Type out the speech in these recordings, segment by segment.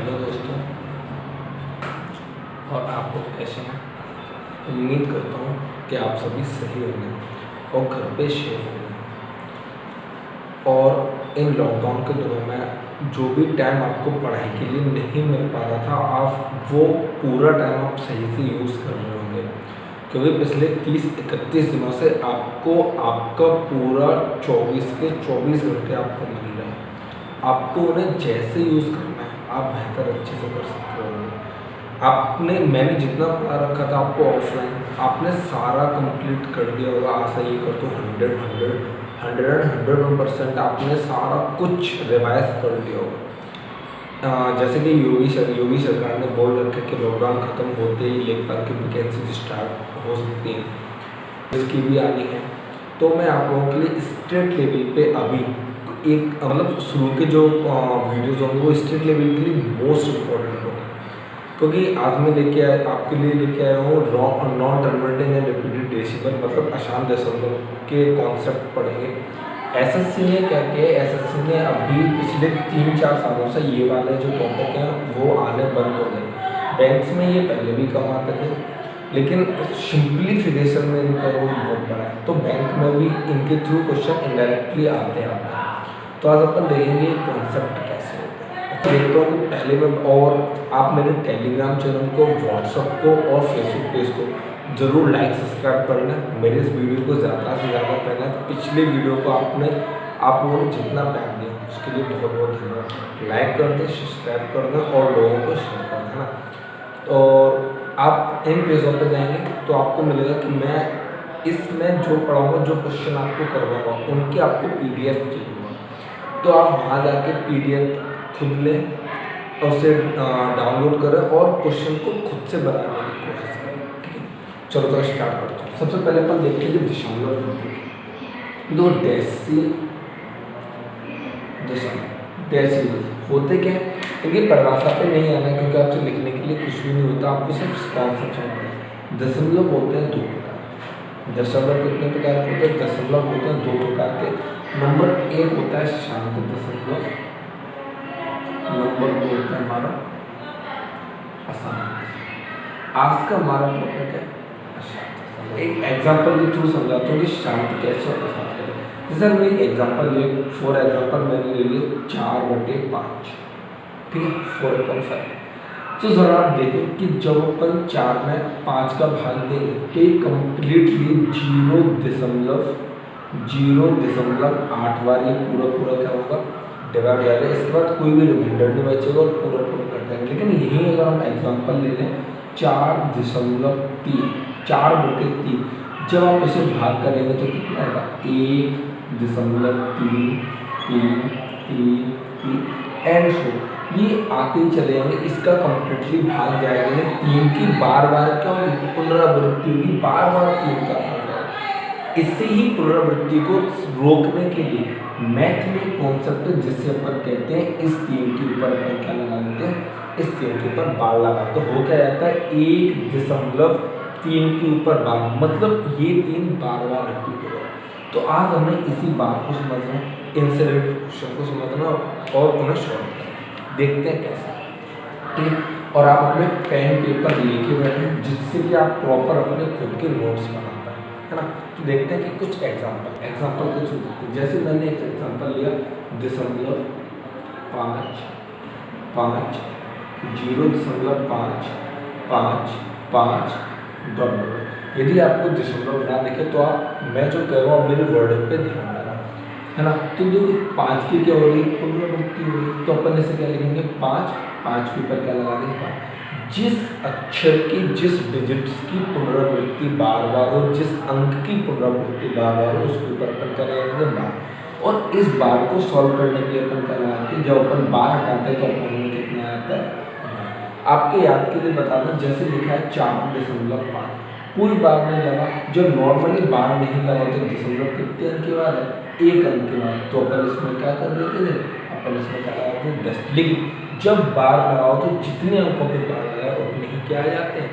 Hello दोस्तों, और आप लोग कैसे हैं। उम्मीद करता हूँ कि आप सभी सही होंगे और घर पे सेफ होंगे। और इन लॉकडाउन के दिनों में जो भी टाइम आपको पढ़ाई के लिए नहीं मिल पा रहा था, आप वो पूरा टाइम आप सही से यूज़ कर रहे होंगे, क्योंकि पिछले 30-31 दिनों से आपको आपका पूरा 24 के 24 घंटे आपको मिल रहे हैं। आपको उन्हें जैसे यूज़ करना है आप बेहतर अच्छे से कर सकते हो। मैंने जितना पढ़ा रखा था आपको ऑफलाइन, आपने सारा कंप्लीट कर दिया होगा। आशा ये कर तो 100% आपने सारा कुछ रिवाइज कर लिया होगा। जैसे कि योगी सरकार ने बोल रखा है कि लॉकडाउन ख़त्म होते ही लेखपाल की वैकेंसी स्टार्ट हो सकती है, इसकी भी आनी है। तो मैं आप लोगों के लिए स्टेट लेवल पे अभी एक मतलब शुरू के जो वीडियोज़ होंगे वो स्टेट लेवल के लिए मोस्ट इम्पॉर्टेंट होंगे, क्योंकि आज मैं आपके लिए लेके आया हूँ non terminating and repeated decimal, मतलब अशांत दशमलव के कॉन्सेप्ट पढ़ेंगे। एसएससी ने क्या किया, एसएससी ने अभी पिछले 3-4 सालों से ये वाले जो टॉपिक हैं वो आने बंद हो गए। बैंक्स में ये पहले भी कम आते थे, लेकिन सिंप्लीफिकेशन में इनका रोल बहुत बड़ा है, तो बैंक में भी इनके थ्रू क्वेश्चन इनडायरेक्टली आते हैं। तो आज अपन देखेंगे कॉन्सेप्ट कैसे होता है। देखता हूँ कि पहले मैं, और आप मेरे टेलीग्राम चैनल को, व्हाट्सएप को और फेसबुक पेज को ज़रूर लाइक सब्सक्राइब करना। मेरे इस वीडियो को ज़्यादा से ज़्यादा करना। पिछले वीडियो को आप लोगों ने जितना प्यार दिया उसके लिए बहुत बहुत धन्यवाद। लाइक कर दें, सब्सक्राइब कर दें और लोगों को शेयर कर दें ना। और आप इन पेजों पर जाएंगे तो आपको मिलेगा कि मैं इसमें जो पढ़ाऊँगा, जो क्वेश्चन आपको करवाऊँगा, उनके आपको PDF चाहिए। तो आप वहाँ जाके PDF खुद लें और उसे डाउनलोड करें और क्वेश्चन को खुद से बनाने की कोशिश करें। ठीक है, चलो तो स्टार्ट करते हैं। सबसे पहले अपन देखते हैं दशमलव। दो डेसिमल होते क्या हैं, इनकी परिभाषा पे नहीं आना, क्योंकि आपसे लिखने के लिए कुछ भी नहीं होता, आपको सिर्फ कॉन्सेप्ट समझना है। दशमलव होते हैं 2 प्रकार। दशमलव कितने प्रकार के होते हैं? दशमलव होते हैं 2 प्रकार के। नंबर 1 होता है शांत दशमलव, नंबर 2 होता है हमारा अशांत। आज का हमारा टॉपिक है अशांत। एक एग्जांपल के थ्रू समझाता हूँ कि शांत कैसे और अशांत कैसे। जैसे हमने एक एग्जांपल लिए, फॉर एग्जांपल मैंने ले लिया 4/5, ठीक है, 4/5। तो ज़रा आप देखें कि जब अपन 4 में 5 का भाग देंगे तो ये कम्प्लीटली 0.8 बार ये पूरा क्या होगा, डिवाइड हो जाएगा। इसके बाद कोई भी रिमाइंडर नहीं बचेगा और पूरा कर देंगे। लेकिन यही अगर हम एग्जांपल ले लें 4.3, 4/3, जब आप इसे भाग करेंगे तो कितना आएगा? 1.333 एंड सो ये आते ही चले जाएंगे। इसका कम्प्लीटली भाग जाएगा, 3 की बार क्या होगी, पुनरावृत्ति होगी, बार 3 का भाग जाएगा। इससे ही पुनरावृत्ति को रोकने के लिए मैथ में कॉन्सेप्ट है जिससे अपन कहते हैं इस 3 के ऊपर अपन क्या लगा देते हैं, इस 3 के ऊपर बार लगा। तो हो क्या जाता है, 1.3 के ऊपर बार, मतलब ये 3 बार रिपीट हो रहा है। तो आज हमें इसी बात को समझना, इनसे रिलेटेड क्वेश्चन को समझना और उन्हें सॉल्व करना। देखते हैं कैसे, ठीक है। और आप अपने पेन पेपर लेके बैठे जिससे कि आप प्रॉपर अपने खुद के नोट्स बना पाए, है ना। तो देखते हैं कि कुछ एग्जाम्पल कुछ होते हैं। जैसे मैंने एक एग्जाम्पल लिया 0.555 0.555 यदि आपको दशमलव ना दिखे तो मैं जो कह रहा हूँ मेरे वर्ड पे ध्यान देना, है ना। तो जो 5 की क्या हो रही है, पुनरावृत्ति हो रही, तो अपन इसे क्या लिखेंगे, 5 के ऊपर क्या लगा देंगे, 5। जिस अक्षर की, जिस डिजिट्स की पुनरावृत्ति बार हो, जिस अंक की पुनरावृत्ति बार हो, उसके ऊपर अपन क्या लगाएंगे, बार। और इस बार को सॉल्व करने के लिए अपन क्या लगाते हैं, जब अपन बार हटाते हैं तो अपन में कितना आता है। आपके याद के लिए बता दें, जैसे लिखा है 4.5, कोई बार नहीं लगा। जो नॉर्मली बार नहीं लगा तो दशमलव कितने अंक के बाद है, 1 अंक के बाद, तो अपन इसमें क्या कर देते थे, अपन इसमें क्या लगाते हैं, 10। लेकिन जब बार लगाओ तो जितने अंकों पे बार लगाए उतने ही क्या आ जाते हैं,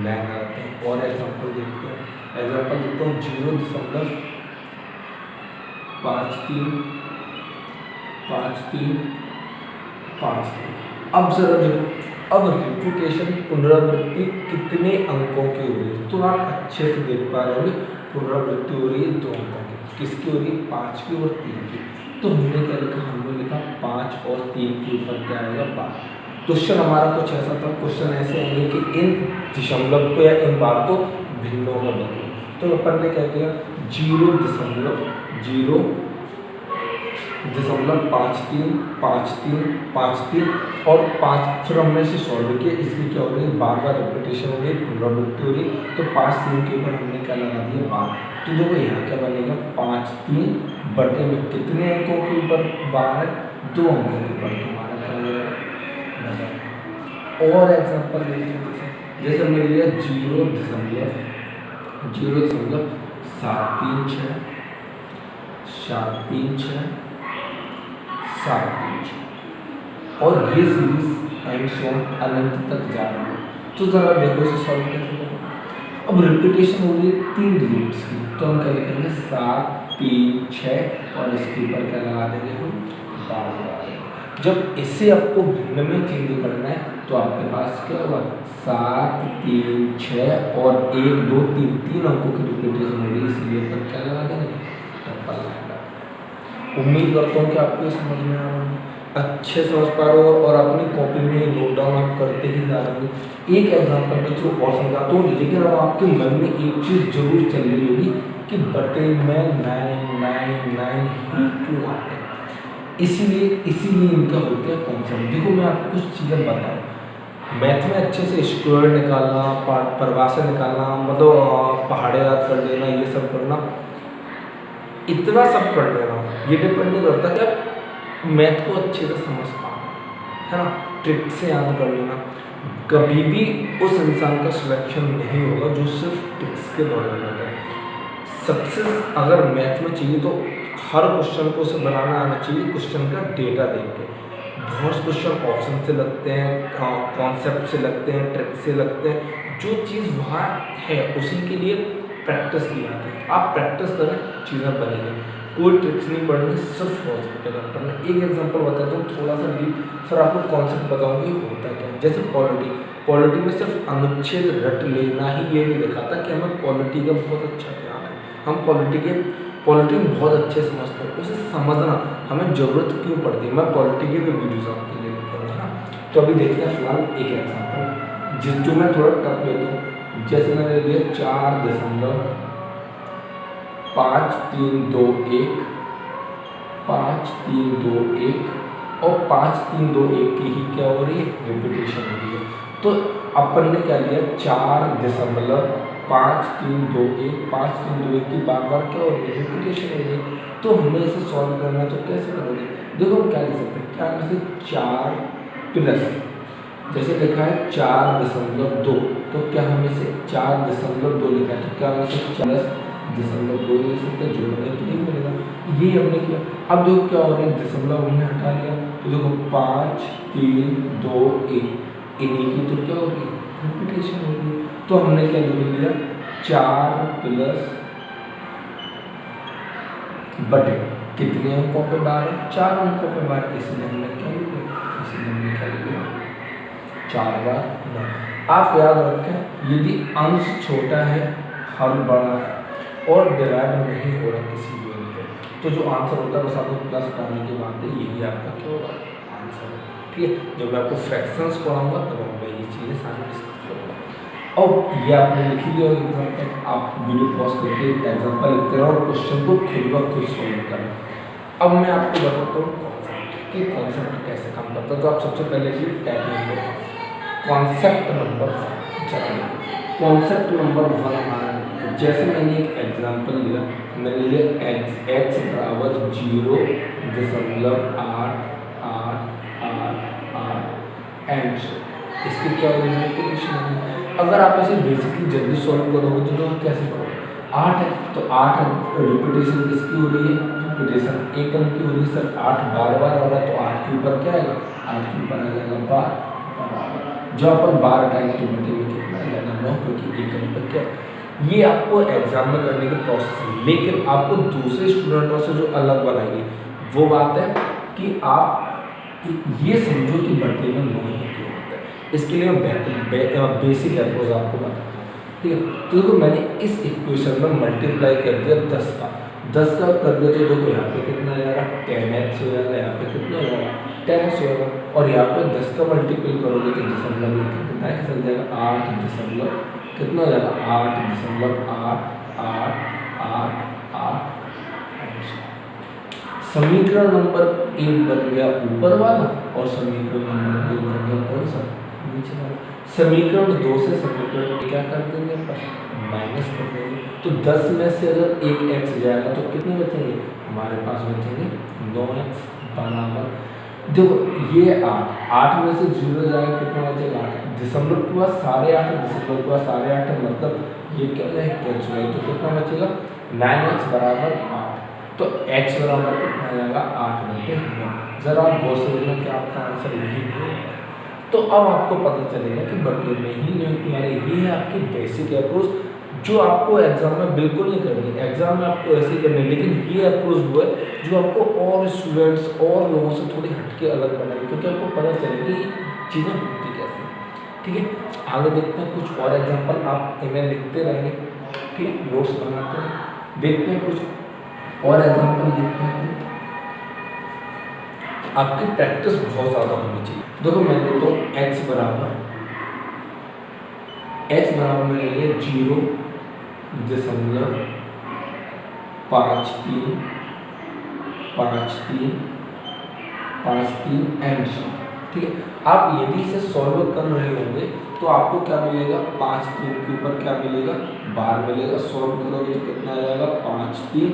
9 आते हैं। और एग्जाम्पल देखते हैं, एग्जाम्पल देखते हैं 0.535353। अब जरा देखो, अब रिपीटेशन पुनरावृत्ति कितने अंकों की हो रही है, तो आप अच्छे से देख पा रहे होंगे पुनरावृत्ति हो रही है 2 अंकों की। किसकी हो रही है? 5 की और 3 की। तो हमने क्या लिखा? हमने लिखा 5 और 3 के ऊपर क्या आएगा? 12। क्वेश्चन हमारा कुछ ऐसा था, क्वेश्चन ऐसे होंगे कि इन दशमलव को या इन बार को भिन्नों में बदलो। तो अपन ने क्या किया? 0.53 और 5, फिर हमने इसे सॉल्व किया। इसकी क्या हो रही है? बार बार रिपीटेशन हो रही है, पुनरावृत्ति हो रही है, तो 5 3 के ऊपर हमने क्या लगा दिया? 12। तो देखो यहाँ क्या बनेगा? 5 3 बटे में कितने अंकों के ऊपर 12 है? 2 अंकों के ऊपर। हमारा क्या हो जाएगा? और एग्जाम्पल ले लीजिए, जैसे हमने लिया 0.00736 736 736 और ये सीरीज एंड सो अनंत तक जा रही है। तो जरा देखो इसे सॉल्व कैसे करें। अब रिपीटेशन हो रही है 3 डिजिट्स की, तो हम क्या लिखेंगे? 7 3 6 और इसके ऊपर क्या लगा देंगे? हम 12 लगा देंगे। जब इसे आपको भिन्न में चेंज करना है तो आपके पास क्या होगा? 7 3 6 और 1 2 3 अंकों की रिपीटेशन हो रही है, इसलिए पर क्या लगा देंगे? ट्रिपल लगा। उम्मीद करता हूँ कि आपको समझ में आ रहा है, अच्छे समझ पा रहे हो और अपनी कॉपी में नोट डाउन आप करते ही जा रहे हो। एक एग्जाम्पल के थ्रू और समझाता हूँ, लेकिन अब आपके मन में एक चीज़ जरूर चल रही होगी कि बटे में 9 ही क्यों आते हैं। इसीलिए इनका होते हैं कॉन्सेप्ट। देखो मैं आपको कुछ चीज़ें बताऊँ, मैथ में अच्छे से स्क्वायर निकालना, परिभाषा निकालना, मतलब पहाड़े याद कर देना, ये सब करना, इतना सब कर लेना, ये डिपेंड नहीं करता कि आप मैथ को अच्छे से समझ पाओ, है ना। ट्रिक से याद कर लेना। कभी भी उस इंसान का सिलेक्शन नहीं होगा जो सिर्फ ट्रिक्स के दौरान होता है। सक्सेस अगर मैथ में चाहिए तो हर क्वेश्चन को उसे बनाना आना चाहिए क्वेश्चन का डेटा देख के। बहुत क्वेश्चन ऑप्शन से लगते हैं, कॉन्सेप्ट से लगते हैं, ट्रिक से लगते हैं। जो चीज़ वहाँ है उसी के लिए प्रैक्टिस की जाती है। आप प्रैक्टिस करें, चीज़ें बनेंगी। कोई ट्रिक्स नहीं पढ़नी, सिर्फ कॉन्सेप्ट करना। एक एग्जांपल बताता हूँ थोड़ा सा डीप, फिर आपको कॉन्सेप्ट बताऊँगी होता क्या है। जैसे पॉलिटी में सिर्फ अनुच्छेद रट लेना ही ये नहीं दिखाता कि हमें पॉलिटी का बहुत अच्छा ज्ञान है, हम पॉलिटी में बहुत अच्छे समझते हैं। उसे समझना हमें ज़रूरत क्यों पड़ती है। मैं पॉलिटी के भी वीडियोज़ आपके लिए करूँगा ना। तो अभी देखते हैं फिलहाल एक एग्जाम्पल जो मैं थोड़ा टफ लेता हूँ। जैसे मैंने लिया 4.5321 5321 और 5321 की ही क्या हो रही है? रिपीटेशन हो रही है। तो अपन ने क्या लिया? 4.5321 की बार बार क्या हो रही है? रिपीटेशन हो रही है। तो हमें इसे सॉल्व करना है, तो कैसे करोगे? देखो हम क्या लिख सकते हैं? क्या लिख सकते? 4 प्लस, जैसे लिखा है 4.2, तो क्या हम इसे 4.2 लिखा है, तो क्या हम इसे 4.2 लिख सकते हैं? जोड़ने तो नहीं मिलेगा, ये हमने किया। अब देखो क्या हो रहा है? दशमलव हमने हटा लिया, तो देखो 5 3 2 1 इन्हीं की तो क्या हो रही है? रिपीटेशन हो रही है। तो हमने क्या लिख लिया? 4 प्लस बटे कितने अंकों पे 12? 4 अंकों पे 12, इसलिए हमने क्या लिखा? 4 बार 9। आप याद रखें, यदि अंश छोटा है, हर बड़ा है और डिवाइड नहीं हो रहा किसी भी अंक पे, तो जो आंसर होता है बस आपको प्लस हटाने के बाद यही आपका क्या होगा? आंसर है। ठीक है, जब मैं आपको फ्रैक्शंस पढ़ाऊंगा तब मैं ये चीज़ें सारी डिस्कस करूँगा। और ये आपने लिख लिया एग्जाम्पल, आप वीडियो पॉज करके एग्जाम्पल लिखते रहो और क्वेश्चन को खुद ब खुद सॉल्व करें। अब मैं आपको बताता हूँ कि कॉन्सेप्ट कैसे काम करता है। तो आप सबसे पहले जी टैग नंबर कॉन्सेप्ट नंबर 1 हमारा, जैसे मैंने एक एग्जांपल लिया, मैंने लिया x बराबर 0.888 एंड इसकी क्या होगी? रिपीटेशन होगी। अगर आप ऐसे बेसिकली जल्दी सॉल्व करोगे तो कैसे करोगे? 8 है तो 8 रिपीटेशन किसकी हो रही है? रिपीटेशन एक अंक की हो रही है। सर 8 बार बार हो रहा है, तो 8 के ऊपर क्या आएगा? 8 के ऊपर आ जाएगा 12। जब अपन 12 हटाएंगे तो बटे में कितना आ जाएगा? 9, क्योंकि एक अंक पर क्या। ये आपको एग्जाम में करने की प्रोसेस है, लेकिन आपको दूसरे स्टूडेंटों से जो अलग बनाएगी वो बात है कि आप ये समझो कि बटे में 9 ही क्यों होता है। इसके लिए मैं बेसिक अप्रोच आपको बताता हूँ, ठीक है। तो देखो मैंने इस इक्वेशन में मल्टीप्लाई कर दिया 10 का कर दिया, तो देखो यहाँ पे कितना आ जाएगा 10x हो जाएगा, यहाँ पे कितना हो जाएगा 10x हो जाएगा, और यहाँ पे 10 का मल्टीपल करोगे तो दशमलव कितना है चल जाएगा 8 दशमलव कितना हो जाएगा 8.88888। समीकरण नंबर 1 बन गया ऊपर वाला और समीकरण नंबर 2 बन गया कौन सा नीचे वाला। समीकरण 2 से समीकरण क्या कर देंगे माइनस कर देंगे, तो 10 में से अगर एक x जाएगा तो कितने बचेंगे हमारे पास बचेंगे 9x बराबर। देखो ये 8 में से 0 जाएगा कितना बचेगा 8, दशमलव के बाद 8.5, दशमलव के बाद 8.5 मतलब ये क्या है कैंसिल है, तो कितना बचेगा 9x बराबर 8। तो x बराबर कितना आ जाएगा 8 बटे 9। जरा आप गौर से देखना कि आपका आंसर यही है। तो अब आपको पता चलेगा कि बटे में ही नहीं तुम्हारे, ये है आपकी बेसिक अप्रोच जो आपको एग्जाम में बिल्कुल नहीं करनी। एग्जाम में आपको ऐसे ही करनी है, लेकिन ये अप्रोच वो है जो आपको और स्टूडेंट्स और लोगों से थोड़ी हटके अलग बनाएगी, क्योंकि आपको पता चलेगी ये चीज़ें होती कैसे। ठीक है, आगे देखते हैं कुछ और एग्जाम्पल, आप इन्हें लिखते रहेंगे, ठीक है, नोट्स बनाते हैं। देखते हैं कुछ और एग्जाम्पल देखते हैं। आपकी प्रैक्टिस बहुत ज़्यादा होनी चाहिए। देखो मैंने तो x बराबर मैंने लिया 0.535353 एंड सो, ठीक है। आप यदि इसे सॉल्व कर रहे होंगे तो आपको क्या मिलेगा 5 3 के ऊपर क्या मिलेगा 12 मिलेगा। सॉल्व करोगे तो कितना आ जाएगा 5 3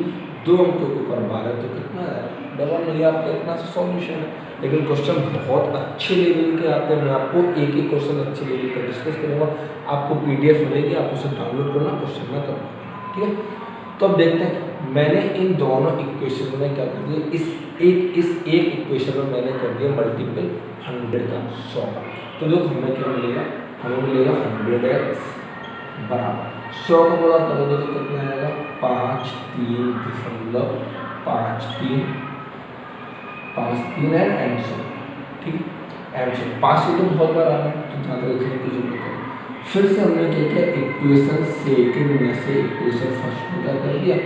2 अंकों के ऊपर 12, तो कितना आएगा डबल नहीं। आपका इतना सा सॉल्यूशन है, लेकिन क्वेश्चन बहुत अच्छे लेवल के आते हैं। मैं आपको एक एक क्वेश्चन अच्छे लेवल का डिस्कस करूँगा, आपको PDF मिलेगी, आप उसे डाउनलोड करना, क्वेश्चन में करना, ठीक है। तो अब देखते हैं मैंने इन दोनों इक्वेशन में क्या कर दिया, इस एक इक्वेशन में मैंने कर दिया मल्टीपल 100 का 100 का। तो जो हमें क्या मिलेगा, हमें मिलेगा 100x बराबर 100 का बोला करोगे तो कितना आएगा 5.353 एंड सो, ठीक है। एंड सो 5 से तो बहुत बार आ रहा है, तो ज़्यादा लिखने की जरूरत है। फिर से हमने क्या किया, इक्वेशन सेकंड में से इक्वेशन फर्स्ट में क्या कर दिया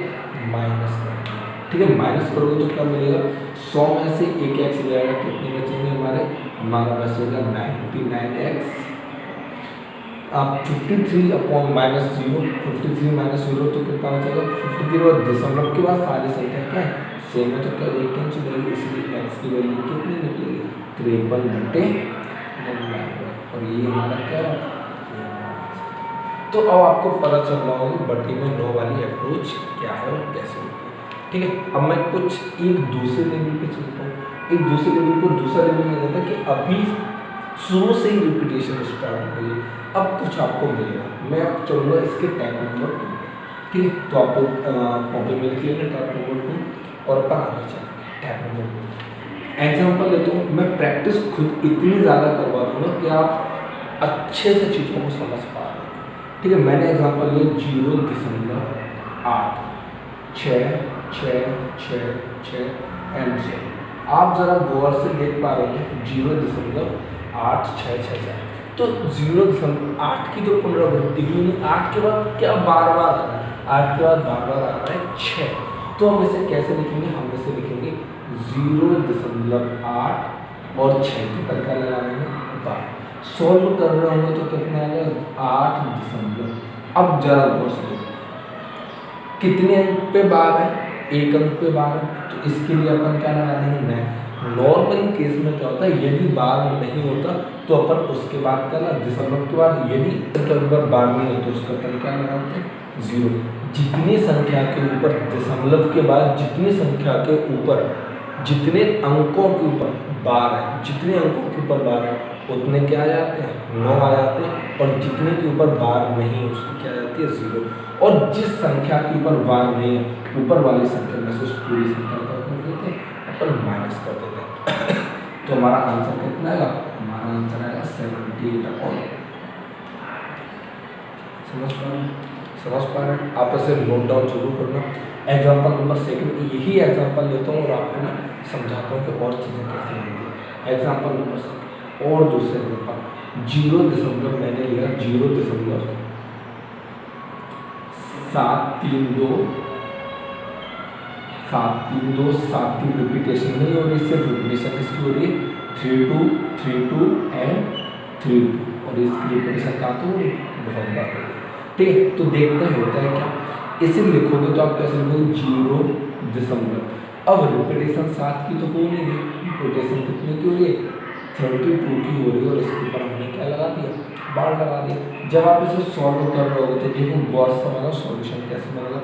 माइनस कर दिया, ठीक है। माइनस करोगे तो क्या मिलेगा 100 में से एक x जाएगा, कितने बचेंगे हमारा बचेगा 99x। आप 53 अपॉन -0, 53 -0 तो कितना बचेगा 53, और दशमलव के बाद सारी संख्या क्या है सेम है, तो क्या एक कैंसिल करेंगे, इसलिए x की वैल्यू कितनी निकलेगी 53/99, और ये हमारा क्या है। तो अब आपको पता चल रहा होगा बटे में 9 वाली अप्रोच क्या है और कैसे होती है, ठीक है। अब मैं कुछ एक दूसरे लेवल पे चलता हूँ, एक दूसरे लेवल को दूसरा लेवल में लेता है कि अभी शुरू से ही रिपीटेशन स्टार्ट हो गई, अब कुछ आपको मिलेगा। मैं अब चलूँगा इसके टाइप नंबर 2, ठीक है। तो आपको कॉपी में लिख लेंगे टाइप नंबर 2 और अपन आगे चलेंगे टाइप नंबर 2। एग्जाम्पल लेता हूँ, मैं प्रैक्टिस खुद इतनी ज़्यादा करवा दूँगा कि आप अच्छे से चीज़ों को समझ पा रहे हैं, ठीक है। मैंने एग्जाम्पल लिया 0.8 6 एंड से। आप जरा गौर से देख पा रहे हैं 0.8666, तो 0.8 की तो पुनरावृत्ति हुई नहीं, 8 के बाद क्या बार बार आ रहा है, 8 के बाद बार बार आ रहा है 6। तो हम इसे कैसे लिखेंगे, हम इसे लिखेंगे 0.8 और 6 के पर क्या लगा देंगे 12। सॉल्व कर रहे होंगे तो कितना आएगा 8 अब जरा गौर से कितने अंक पे बार है, एक अंक पे बार है, तो इसके लिए अपन क्या लगा देंगे 9। नॉर्मल केस में क्या होता है, यदि बार नहीं होता तो अपन उसके बाद क्या लगा दशमलव के बाद, यदि बार नहीं होता तो उसका अपन क्या लगाते हैं 0। जितनी संख्या के ऊपर दशमलव के बाद जितनी संख्या के ऊपर जितने अंकों के ऊपर बार है, जितने अंकों के ऊपर बार है उतने क्या आ जाते हैं 9 आ जाते हैं, और जितने के ऊपर बार नहीं है उसकी क्या आ जाती है 0। और जिस संख्या के ऊपर बार नहीं है ऊपर वाली संख्या में से उस पूरी संख्या का कर देते हैं अपन माइनस कर देते हैं। तो हमारा आंसर कितना आएगा, हमारा आंसर आएगा 78। समझ पा रहे हैं आप, इसे नोट डाउन जरूर करना। एग्जाम्पल नंबर 2 यही एग्जाम्पल लेता हूँ और आपको मैं समझाता हूँ कि और चीज़ें कैसे होंगी। एग्जाम्पल नंबर 7 और दूसरे एग्जाम्पल 0 मैंने लिया 0.732 7 रिपीटेशन नहीं हो रही, सिर्फ रिपीटेशन किसकी हो रही है 3 2 एंड 3 और इसकी रिपीटेशन कहाँ तो हो रही बहुत बार। ठीक है, तो देखते हैं होता है क्या। इसे लिखोगे तो आप कैसे लिखोगे 0 अब रिपीटेशन 7 की तो हो नहीं रही, रिपीटेशन कितने की हो रही है 32 की हो रही है और इसके ऊपर हमने क्या लगा दिया बार लगा दिया। जब आप इसे सॉल्व कर रहे हो तो देखो गौर से समझो सॉल्यूशन कैसे बनेगा।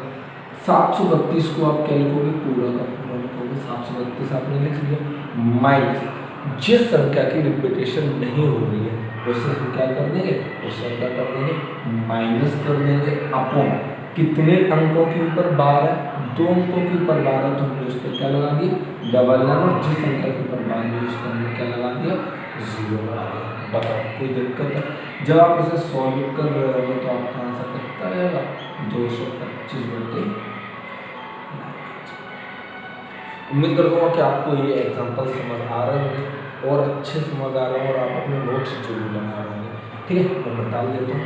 732 को आप क्या लिखोगे पूरा का पूरा लिखोगे 732 आपने लिख लिया माइनस जिस संख्या की रिपीटेशन नहीं हो रही है उससे हम क्या कर देंगे माइनस कर देंगे अपॉन कितने अंकों के ऊपर बार है 2 अंकों के ऊपर बार है तो हमने उस पर क्या लगा दिया डबल नंबर जिस संख्या के ऊपर बार है उसको हमने क्या लगा दिया 0 लगा दिया। बताओ कोई दिक्कत है। जब आप इसे सॉल्व कर रहे हो तो आपका आंसर कितना आएगा 225/। उम्मीद करता हूँ कि आपको ये एग्जांपल समझ आ रहे होंगे और अच्छे समझ आ रहे हैं और आप अपने नोट्स जरूर बना रहे होंगे। ठीक है, मैं बता देता हूँ।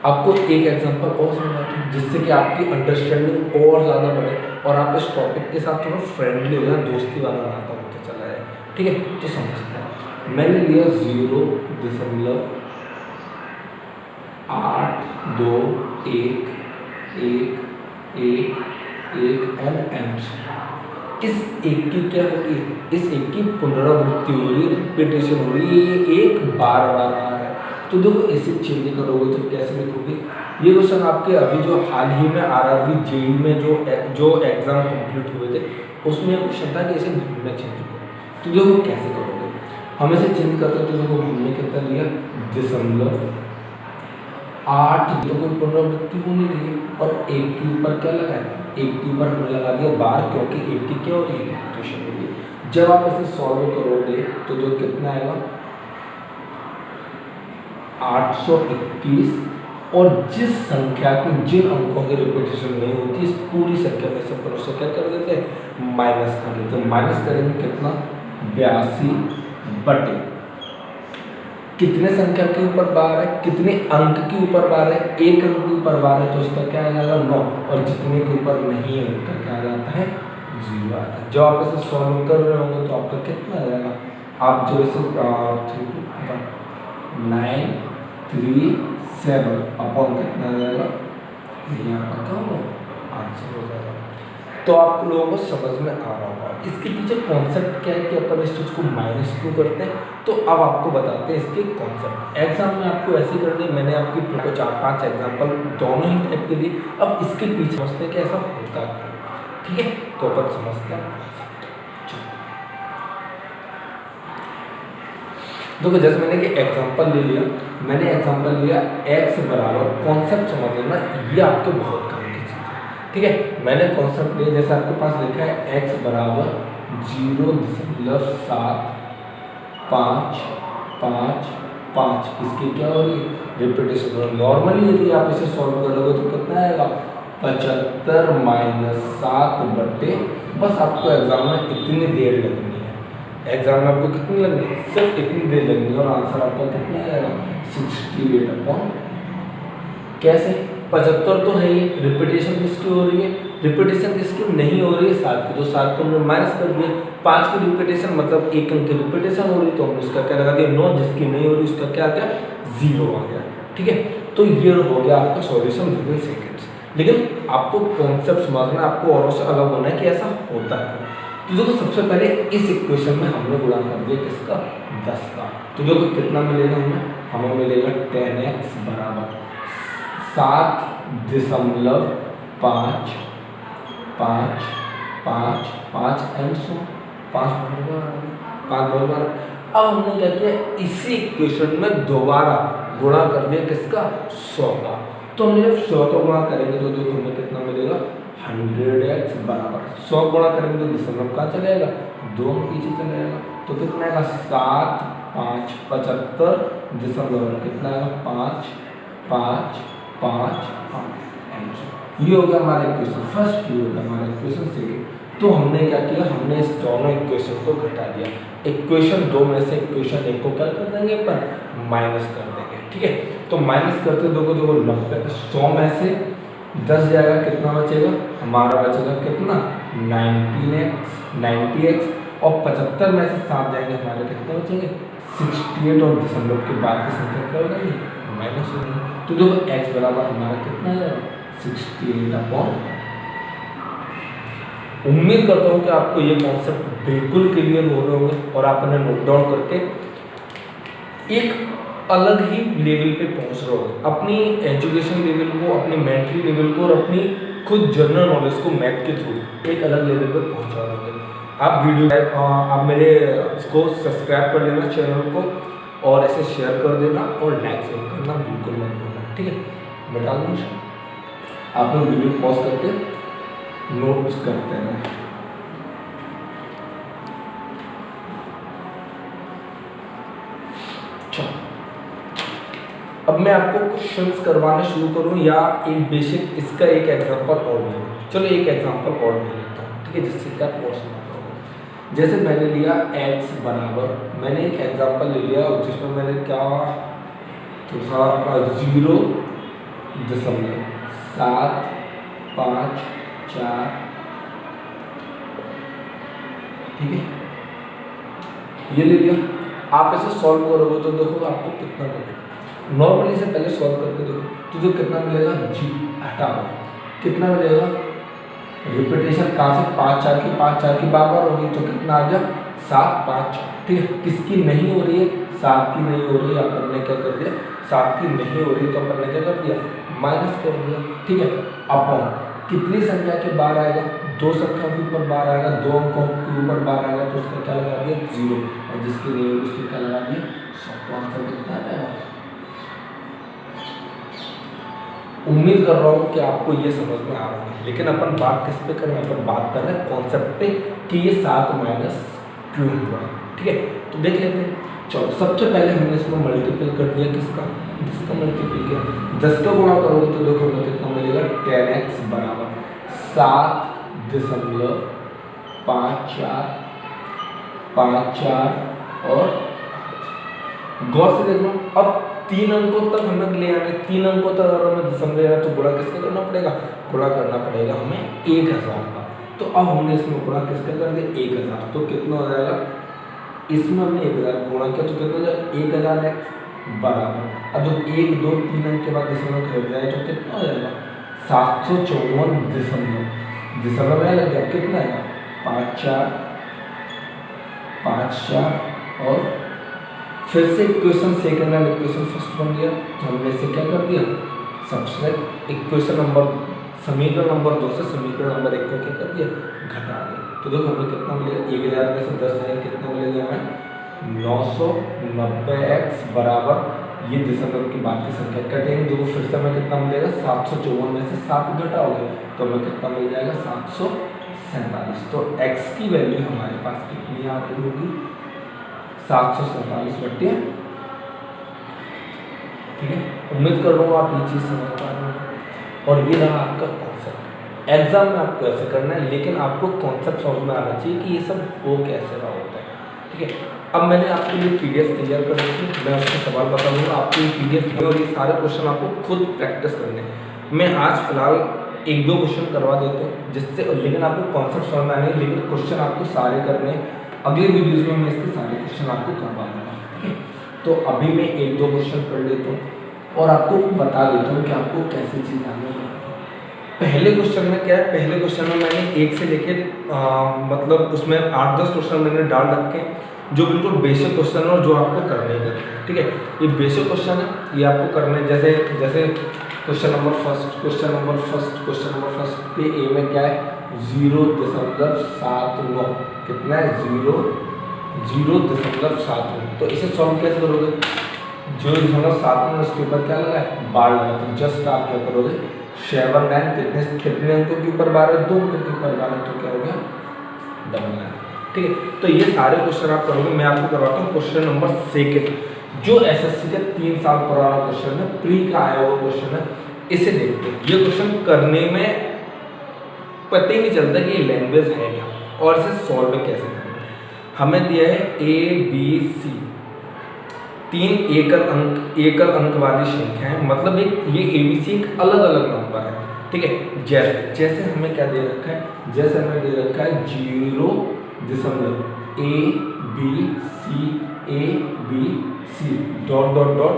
आपको एक एग्जांपल और समझाता हूँ जिससे कि आपकी अंडरस्टैंडिंग और ज़्यादा बढ़े और आप इस टॉपिक के साथ थोड़ा फ्रेंडली हो जाए, दोस्ती वाला नाता होता चला जाए। ठीक है, तो समझते हैं। मैंने लिया 0.82111 एंड इस एक की क्या हो रही है इस एक की पुनरावृत्ति हो रही है रिपीटेशन हो रही है ये एक बार आ रहा है। तो देखो ऐसे चेंज करोगे तो कैसे लिखोगे। ये क्वेश्चन आपके अभी जो हाल ही में RRB JEE में जो एग्जाम कंप्लीट हुए थे उसमें क्वेश्चन था कि ऐसे में चेंज करो। तो देखो कैसे करोगे, हम ऐसे चेंज करते हैं तो देखो हमने कितना लिया 0.8 तो कोई पुनरावृत्ति होनी नहीं और एक के ऊपर क्या लगाए एक के ऊपर हमने लगा दिया बार क्योंकि एक की क्या हो रही है रिपीटेशन हो रही है। जब आप इसे सॉल्व करोगे तो जो कितना आएगा 821 और जिस संख्या की जिन अंकों की रिपीटेशन नहीं होती इस पूरी संख्या में से उससे क्या कर देते हैं माइनस कर देते हैं। माइनस करेंगे कितना 82 कितने संख्या के ऊपर बार है कितने अंक के ऊपर बार है एक अंक के ऊपर बार है तो उसका क्या आ जाएगा 9 और जितने के ऊपर नहीं है उनका क्या आ जाता है 0 आता है। जब आप इसे सॉल्व कर रहे होंगे तो आपका कितना आ जाएगा आप जो इसे 937 अपॉन कितना आ जाएगा यहाँ पर क्या होगा आंसर हो जाएगा। तो आप लोगों को समझ में आ रहा होगा इसके पीछे कॉन्सेप्ट क्या है कि अपन इस चीज़ को माइनस क्यों करते हैं। तो अब आपको बताते हैं इसके कॉन्सेप्ट। एग्जाम में आपको ऐसे करने मैंने आपकी 4-5 एग्जाम्पल दोनों ही टाइप के दिए। अब इसके पीछे समझते हैं कि ऐसा होता है। ठीक है, तो अपन समझते हैं। देखो जैसे मैंने कि एग्जांपल ले लिया x बराबर कॉन्सेप्ट समझ लेना ये आपके बहुत काम की चीज़ है। ठीक है, मैंने कॉन्सेप्ट लिया जैसे आपके पास लिखा है x बराबर 0.75555 इसकी क्या हो रही है रिपीटेशन। नॉर्मली यदि आप इसे सॉल्व करोगे तो कितना आएगा 75 - 7/। बस आपको एग्जाम में इतनी देर लगनी है एग्जाम में आपको कितनी लगनी है सिर्फ इतनी देर लगनी है और आंसर आपका कितना आएगा 68 अपॉन कैसे 75 तो है ही रिपीटेशन किसकी हो रही है रिपीटेशन किसकी नहीं हो रही है 7 की तो 7 को हमने माइनस कर दिया 5 की रिपीटेशन मतलब एक अंक की रिपीटेशन हो रही तो हमने उसका क्या लगा दिया 9 जिसकी नहीं हो रही उसका क्या आ गया 0 आ गया। ठीक है, तो ये हो गया आपका सॉल्यूशन विदिन सेकेंड्स। लेकिन आपको कॉन्सेप्ट समझना आपको औरों से अलग होना है कि ऐसा होता है। तो देखो सबसे पहले इस इक्वेशन में हमने गुणा कर दिया किसका 10 का। तो देखो कितना मिलेगा हमें मिलेगा 10x बराबर 7.555 एंड सो 5 बराबर। अब हमने क्या किया इसी इक्वेशन में दोबारा गुणा कर दिया किसका 100 का। तो हम जब 100 का गुणा करेंगे तो देखो हमें कितना मिलेगा 100x बराबर 100 गुणा करेंगे तो दशमलव कहाँ चले जाएगा 2 पीछे चले जाएगा तो कितना आएगा 7.575 दशमलव कितना आएगा 555 5 ये हो गया हमारा इक्वेशन फर्स्ट, ये हो गया हमारा इक्वेशन सेकेंड। तो हमने क्या किया, हमने इस दोनों इक्वेशन को घटा दिया। इक्वेशन 2 में से इक्वेशन 1 को क्या कर देंगे पर माइनस कर देंगे, ठीक है। तो माइनस करते 2 को 90, तो 100 में से 10 जाएगा, कितना बचेगा हमारा, बचेगा कितना 90x, और 75 में से 7 जाएंगे, हमारे कितने बचेंगे 68, और दशमलव के बाद की संख्या क्या हो जाएगी माइनस हो जाएगी। तो देखो x बराबर हमारा कितना है 68/। उम्मीद करता हूँ कि आपको ये कॉन्सेप्ट बिल्कुल क्लियर हो रहे होंगे और आपने नोट डाउन करके एक अलग ही लेवल पे पहुंच रहे होंगे, अपनी एजुकेशन लेवल को, अपनी मेंटली लेवल को और अपनी खुद जनरल नॉलेज को मैथ के थ्रू एक अलग लेवल पे पहुंचा रहे होंगे। आप वीडियो आप मेरे इसको सब्सक्राइब कर लेना चैनल को, और ऐसे शेयर कर देना और लाइक शेयर करना बिल्कुल मत भूलना, ठीक है। बता दूँ आप लोग वीडियो पॉज करके नोट्स करते हैं। अब मैं आपको क्वेश्चंस करवाना शुरू करूं या एक बेसिक इसका एक एग्जांपल और ले लूं। चलो एक एग्जांपल और ले लेता हूं, ठीक है, जिससे क्या क्वेश्चन होगा। जैसे मैंने लिया x बराबर, मैंने एक एग्जांपल ले लिया और जिसमें मैंने क्या तो था 0.754, ठीक है, ये ले लिया। आप इसे सॉल्व करोगे तो देखो आपको कितना मिलेगा। नॉर्मली से पहले सॉल्व करके देखो तो जो कितना मिलेगा जी हटाओ, कितना मिलेगा रिपीटेशन कहाँ से 5 4 की बार बार होगी तो कितना आ गया 7 5 4, ठीक है। किसकी नहीं हो रही है 7 की नहीं हो रही है, अपन ने क्या कर दिया 7 की नहीं हो रही है तो अपन ने क्या कर दिया माइनस कर दिया, ठीक है। अब कितनी संख्या के बार आएगा, 2 संख्या के ऊपर बार आएगा, 2 अंकों के ऊपर बार आएगा तो उसका क्या लगा दिया 0, और जिसकी नहीं होगी उसकी क्या लगा दिया 100। तो आंसर कितना आएगा। उम्मीद कर रहा हूँ कि आपको ये समझ में आ रहा है, लेकिन अपन बात किस पे कर रहे हैं, अपन बात कर रहे हैं कॉन्सेप्ट पे कि ये 7 माइनस क्यों हुआ, ठीक है। तो देख लेते हैं। चलो सबसे पहले हमने इसमें मल्टीपल कर दिया, किसका, जिसका मल्टीपल किया 10 का गुणा करोगे तो देखो हमें कितना मिलेगा 10x बराबर 7.54 और गौर से देखना। अब 3 अंकों तक हमें ले आने, 3 अंकों तक अगर हमें दशमलव लेना तो गुणा किसका करना पड़ेगा, गुणा करना पड़ेगा हमें 1000 का। तो अब हमने इसमें गुणा किसका कर दिया 1000, तो कितना हो जाएगा, इसमें हमने 1000 गुणा किया तो कितना हो जाएगा 1000x बराबर। अब जब 1 2 3 अंक के बाद दशमलव घट जाए तो कितना हो जाएगा 754 दशमलव में लग गया, कितना है 5 4 और फिर से equation second and equation first बन गया। तो हमने इसे क्या कर दिया सबसे इक्वेशन नंबर समीकरण नंबर 2 से समीकरण नंबर 1 को क्या कर दिया घटा दिया। तो देखो हमें कितना मिलेगा 1000 में से 10 जाएगा कितना मिलेगा हमें 990x बराबर, ये दशमलव की बात की संख्या कटेंगे देखो फिर से हमें कितना मिलेगा 754 में से 7 घटाओगे तो हमें कितना मिल जाएगा 747। तो x की वैल्यू हमारे पास कितनी आ रही होगी 747 बट्टे, ठीक है। उम्मीद कर रहा हूँ आप ये चीज़ समझ पा रहे हैं। और ये रहा आपका कॉन्सेप्ट। एग्जाम में आपको ऐसे करना है, लेकिन आपको कॉन्सेप्ट समझ में आना चाहिए कि ये सब हो कैसे रहा होता है, ठीक है। अब मैंने आपके लिए PDF तैयार कर रखी है, मैं उसके सवाल बता दूँगा आपको ये PDF में, और ये सारे क्वेश्चन आपको खुद प्रैक्टिस करने हैं। मैं आज फिलहाल 1-2 क्वेश्चन करवा देता हूँ जिससे, लेकिन आपको कॉन्सेप्ट समझ में आने, लेकिन क्वेश्चन आपको सारे करने हैं। अगले वीडियोज़ में मैं इसके सारे क्वेश्चन आपको करवा दूँगा, ठीक है। तो अभी मैं 1-2 क्वेश्चन कर लेता हूँ और आपको बता देता हूँ कि आपको कैसी चीज़ आने वाली है। पहले क्वेश्चन में क्या है, पहले क्वेश्चन में मैंने 1 से लेके मतलब उसमें 8-10 क्वेश्चन मैंने डाल रखे हैं जो बिल्कुल बेसिक क्वेश्चन है और जो आपको करने ही करने हैं, ठीक है। ये बेसिक क्वेश्चन है, ये आपको करने जैसे जैसे क्वेश्चन नंबर फर्स्ट पे ए में क्या है 0.79, कितना है 0.79। तो इसे सॉल्व कैसे करोगे, 0.79 उसके ऊपर क्या लगा है बार लगा, तो जस्ट आप क्या करोगे 7 9 कितने अंकों के ऊपर बार है 2 अंकों के ऊपर बार है, तो क्या हो गया 99, ठीक है। तो ये सारे क्वेश्चन आप करोगे। मैं आपको करवाता हूँ क्वेश्चन नंबर 2 जो SSC का 3 साल पुराना क्वेश्चन है, प्री का आया हुआ क्वेश्चन है। इसे देखते हैं। ये क्वेश्चन करने में पता ही नहीं चलता कि ये लैंग्वेज है क्या और इसे सॉल्व कैसे करना है। हमें दिया है ABC, 3 एकल अंक वाली संख्या है, मतलब ये ABC एक अलग अलग नंबर है, ठीक है। जैसे हमें क्या दे रखा है, जैसे हमें दे रखा है 0.ABC डॉट डॉट डॉट,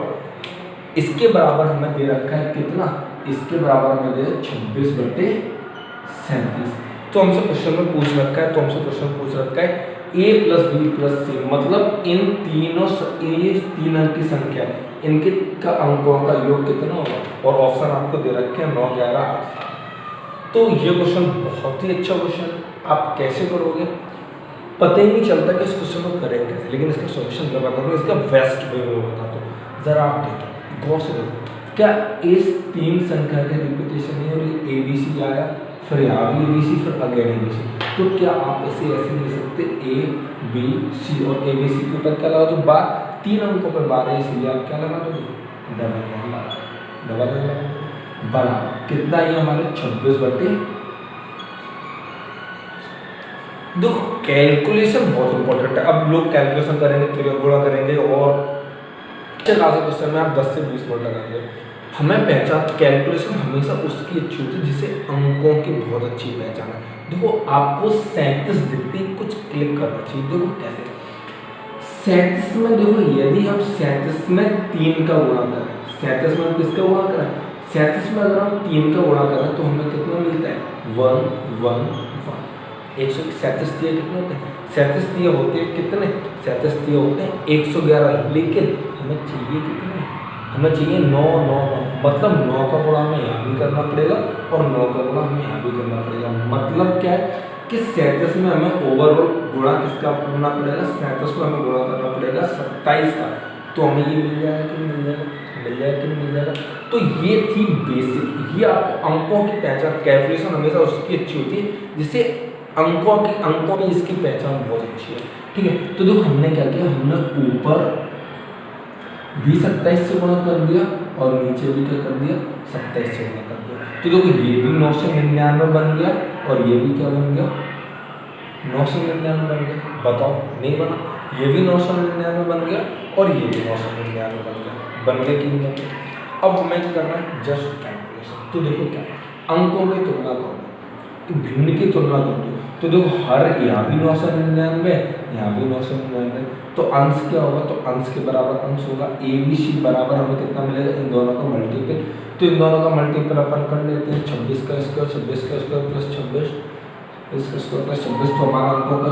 इसके बराबर हमें दे रखा है कितना, इसके बराबर हमें दे 26/37। तो हमसे क्वेश्चन में पूछ रखा है, A + B + C, मतलब इन तीन अंक की संख्या, इनके का अंकों का योग कितना होगा, और ऑप्शन आपको दे रखे हैं 9, 11, 8। तो ये क्वेश्चन बहुत ही अच्छा क्वेश्चन, आप कैसे करोगे पता ही नहीं चलता कि इस क्वेश्चन को करें कैसे, लेकिन इसका सॉल्यूशन मैं बताता हूँ, इसका बेस्ट वे में बताता हूँ। जरा आप देखो, गौर से देखो, क्या इस 3 संख्या के रिपीटेशन है, और ये ABC आया, फिर यहाँ भी ABC, फिर अगेन ABC, तो क्या आप इसे ऐसे लिख सकते ABC, और ABC के ऊपर क्या लगा दो, 3 अंकों पर 12, इसलिए आप क्या लगा दोगे, डबल बड़ा कितना ही हमारे 26/। देखो कैलकुलेशन बहुत इंपॉर्टेंट है। अब लोग कैलकुलेशन करेंगे, त्रिगुणा करेंगे, और खासे क्वेश्चन में आप 10 से 20 मिनट लगाएंगे। हमें पहचान, कैलकुलेशन हमेशा उसकी अच्छी होती है जिसे अंकों की बहुत अच्छी पहचान है। देखो आपको 37 दिखती, कुछ क्लिक करना चाहिए। देखो कैसे 37 में, देखो यदि हम 37 में 3 का गुणा करें, 37 में किसका गुणा करें, 37 में अगर हम 3 का गुणा करें तो हमें कितना मिलता है, 1 1 1। 137 दिए कितने होते हैं, 37 दिए होते हैं कितने, 37 दिए होते हैं 111, लेकिन हमें चाहिए कितने, हमें चाहिए 9 9 9, मतलब 9 का गुणा हमें यहाँ भी करना पड़ेगा, और 9 का गुणा हमें यहाँ भी करना पड़ेगा। मतलब क्या है कि 37 में हमें ओवरऑल गुणा किसका करना पड़ेगा, 37 को हमें गुणा करना पड़ेगा 27 का, तो हमें ये मिल जाएगा कि नहीं मिल जाएगा, मिल जाएगा कि नहीं मिल जाएगा। तो ये थी बेसिक, ये आपको अंकों की पहचान, कैलकुलेशन हमेशा उसकी अच्छी होती है जिससे अंकों की इसकी पहचान बहुत अच्छी है, ठीक है। तो देखो हमने क्या किया, हमने ऊपर भी 27 से गुणा कर दिया, और नीचे भी क्या कर दिया, 27 से गुणा कर दिया। तो देखो ये भी 999 बन गया, और ये भी क्या बन गया, 999 बन गया। बताओ नहीं बना, ये भी 999 बन गया, और ये भी 999 बन गया, बन गया कि नहीं बन गया। अब हमें क्या करना है, जस्ट कैलकुलेशन। तो देखो क्या, अंकों की तुलना करो, भिन्न की तुलना कर दो, तो देखो हर यहाँ भी 999, यहाँ भी 999, तो अंश क्या होगा, तो अंश के बराबर अंश होगा। ABC बराबर हमें कितना मिलेगा, इन दोनों का मल्टीपल, तो इन दोनों का मल्टीपल अपन कर लेते हैं, 26 का स्क्वायर, 26 का स्क्वायर प्लस 26, इसका स्क्वायर प्लस 26, तो हमारा अंकों का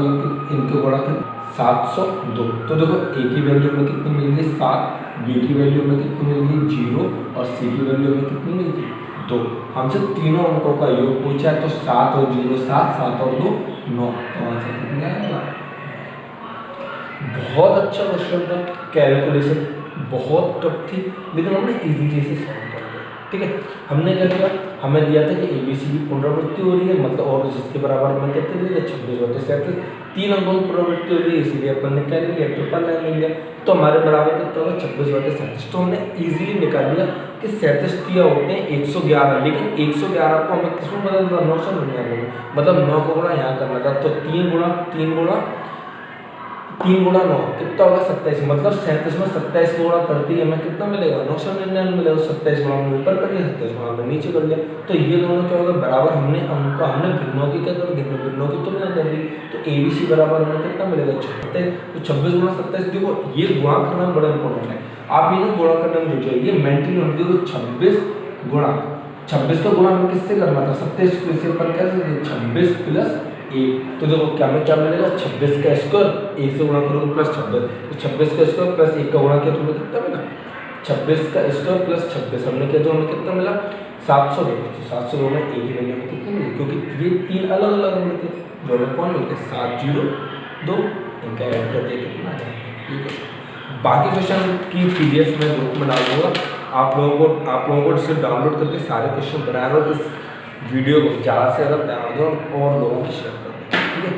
इनके गुणा के 702। तो देखो A की वैल्यू में कितनी मिल गई, 7, B की वैल्यू में कितनी मिल गई, 0, और C की वैल्यू में कितनी मिल गई, 2। हमसे तीनों अंकों का योग पूछा है, तो 7 और 0 7, 7 और 2 9, तो आंसर कितना आएगा। बहुत अच्छा क्वेश्चन था, कैलकुलेशन बहुत टफ थी, लेकिन हमने इजीली से सॉल्व कर दिया, ठीक है। हमने क्या किया, हमें दिया था कि ABC की पुनरावृत्ति हो रही है, मतलब और जिसके बराबर हमें कहते थे 26/37, 3 अंकों की पुनरावृत्ति हो रही है, इसीलिए अपन ने क्या ले लिया, ट्रिपल लाइन ले लिया, तो हमारे बराबर कितना होगा, 26/37। तो हमने इजीली निकाल लिया कि 37 दिया होते हैं 111, लेकिन 111 को हमें किसमें बदलना, 999 में, मतलब 9 को गुणा यहाँ करना था, तो 3 गुणा 9 कितना होगा, 27, मतलब 37 में 27 को गुणा करती है हमें कितना मिलेगा, 999 मिलेगा। 27 गुणा हमने ऊपर कर लिया, 27 गुणा हमने नीचे कर लिया, तो ये दोनों क्या होगा, बराबर। हमने अंक हमने भिन्नों की क्या कर दी, भिन्नों की तुलना कर दी, तो ABC बराबर हमें कितना मिलेगा, 26। तो 26 गुणा 27, देखो ये गुणा करना बड़ा इंपॉर्टेंट है, आप इन्हें गुणा करने में जुट जाइए, ये मेंटली होने दो। 26 गुणा 26 का गुणा हमें किससे करना था, 27 को, इसे पर कैसे 26 प्लस 1, तो देखो क्या मिलेगा, 26 का स्क्वायर, 1 से गुणा करोगे प्लस 26, तो 26 का स्क्वायर प्लस 1 का गुणा किया तो हमें कितना मिला, 26 का स्क्वायर प्लस 26 हमने किया तो हमें कितना मिला, 700। 700 में 1 ही वैल्यू में कितनी मिली, क्योंकि ये 3 अलग अलग नंबर थे, जो हमें कौन मिलते, 702, इनका ऐड कर दिया कितना है, ठीक है। बाकी क्वेश्चन की PDF में ग्रुप में डाल दूँगा, आप लोगों को इसे डाउनलोड करके सारे क्वेश्चन बनाए, और इस वीडियो को ज़्यादा से ज़्यादा ध्यान दो और लोगों को शेयर कर दो, ठीक है।